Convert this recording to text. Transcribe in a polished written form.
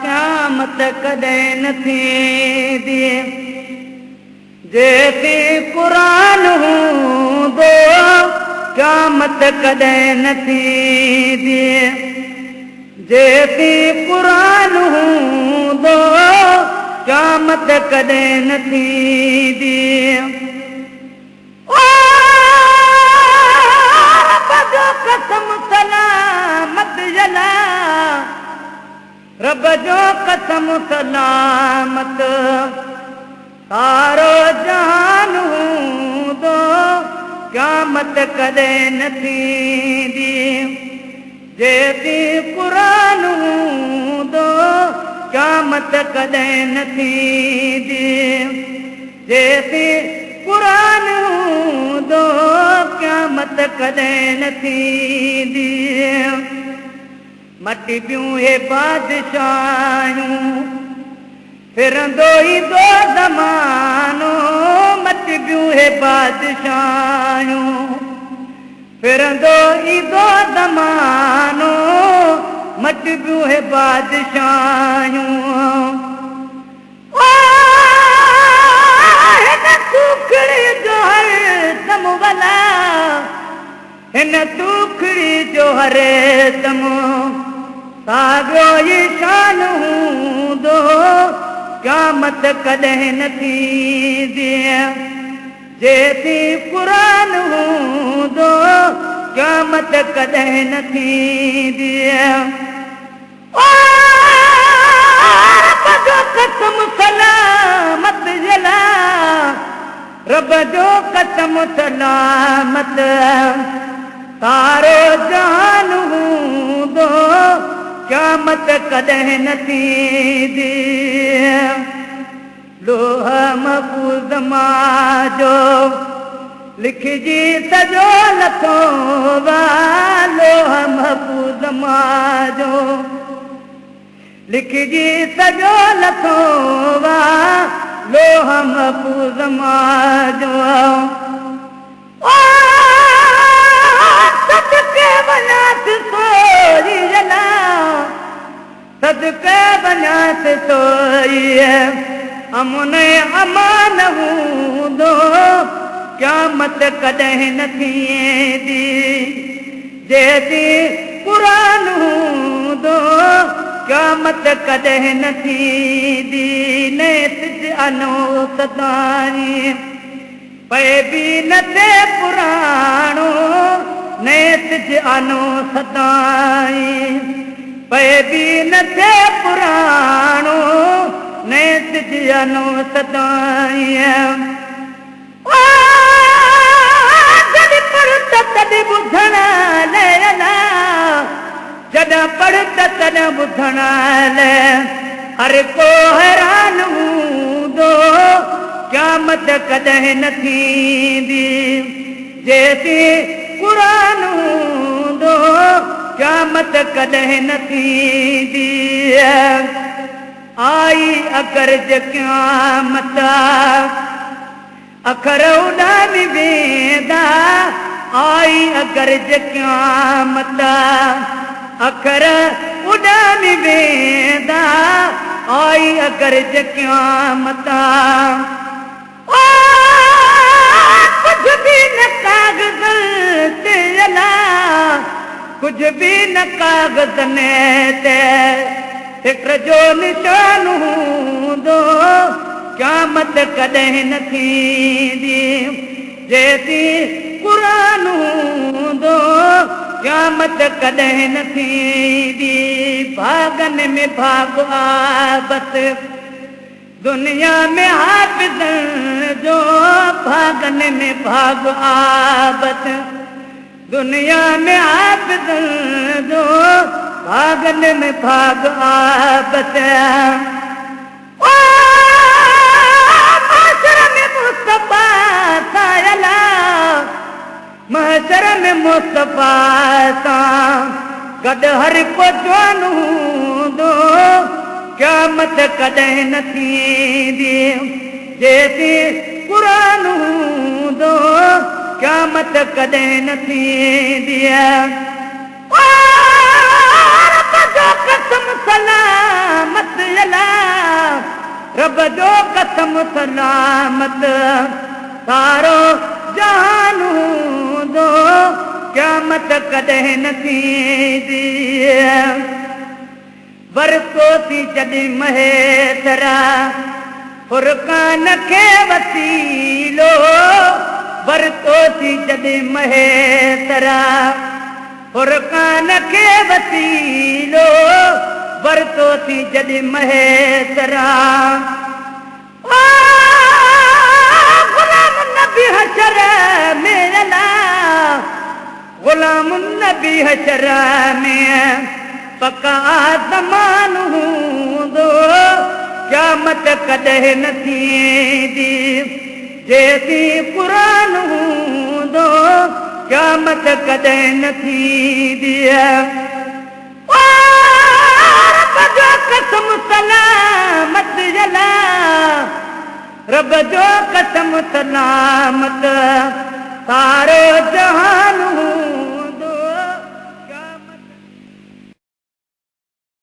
क़यामत कॾहिं न थींदी जेसी क़ुरान हूंदो क़यामत कॾहिं न थींदी जेसी क़ुरान हूंदो क़यामत कॾहिं न थींदी कसम सलामत जला रब जो कसम सलामत सारो जहान हूंदो क़यामत कॾहिं न थींदी जेसी क़ुरान हूंदो क़यामत कॾहिं न थींदी जेसी क़ुरान हूंदो क़यामत कॾहिं न थींदी मटिबियूं हे बादशाहूं फिरंदो ईंदो ज़मानो मटिबियूं हे बादशाहूं फिरंदो ईंदो ज़मानो मटिबियूं हे बादशाहूं हिन तूखड़ी जो हर दम साॻियो ई शान हूंदो क़यामत कॾहिं न थींदी जेसी क़ुरान हूंदो क़यामत कॾहिं न थींदी कसम सलामत जला रब जो कसम सलामत सारो जहान हूंदो क़यामत कॾहिं न थींदी लोह महफूज़ मां लिखजी सॼो लथो लोह महफूज़ मां लिखजी सॼो लथो लोह महफूज़ मां सदके वञास सोई जला सदके वञास सोई अमुन अमान हूंदो क़यामत कॾहिं न थींदी जेसी क़ुरान हूंदो क़यामत कॾहिं न थींदी नेत अनो सदाई पए बि न थे पुराणो नेत अनो सदाई पए बि न थे पुराणो नेत अनो सदाई तॾहिं ॿुधण जॾहिं पढ़ तॾहिं ॿुधण हर को हैरान हूंदो क़यामत कॾहिं न थींदी जेसी क़ुरान हूंदो क़यामत कॾहिं न थींदी आई अगर क़यामत अखर उॾामी वेंदा आई अगर क़यामत अखर उॾामी वेंदा आई अगर क़यामत कुझु बि न काग़ज़ ते अला कुझु बि न काग़ज़नि ते फिक्र जो निशान हूंदो क़यामत कॾहिं न थींदी जेसी क़ुरान हूंदो क़यामत कॾहिं न थींदी भागन में भाग आबत दुनिया में हाफ़िज़ जो भागन में भाग आबत दुनिया में हाफ़िज़ जो भागन में भाग आबत महशर में मुस्तफा सां गॾु हर को जवान हूंदो क़यामत कॾहिं न थींदी जेसी क़ुरान हूंदो क़यामत कॾहिं न थींदी रब जो कसम सलामत सारो जहान हूंदो क़यामत कॾहिं न थींदी वरतो थी जॾहिं महेतरा फुरकान खे वसीलो वरतो थी जॾहिं महेतरा फुरकान खे वसीलो वरतो थी जॾहिं महेतरा गुलाम नबी हशर में गुलाम नबी हशर में पका ज़मान हूंदो क़यामत कॾहिं न थींदी जेसी क़ुरान हूंदो क़यामत कॾहिं न थींदी रब जो कसम सलामत जला रब जो कसम सलामत सारो जहान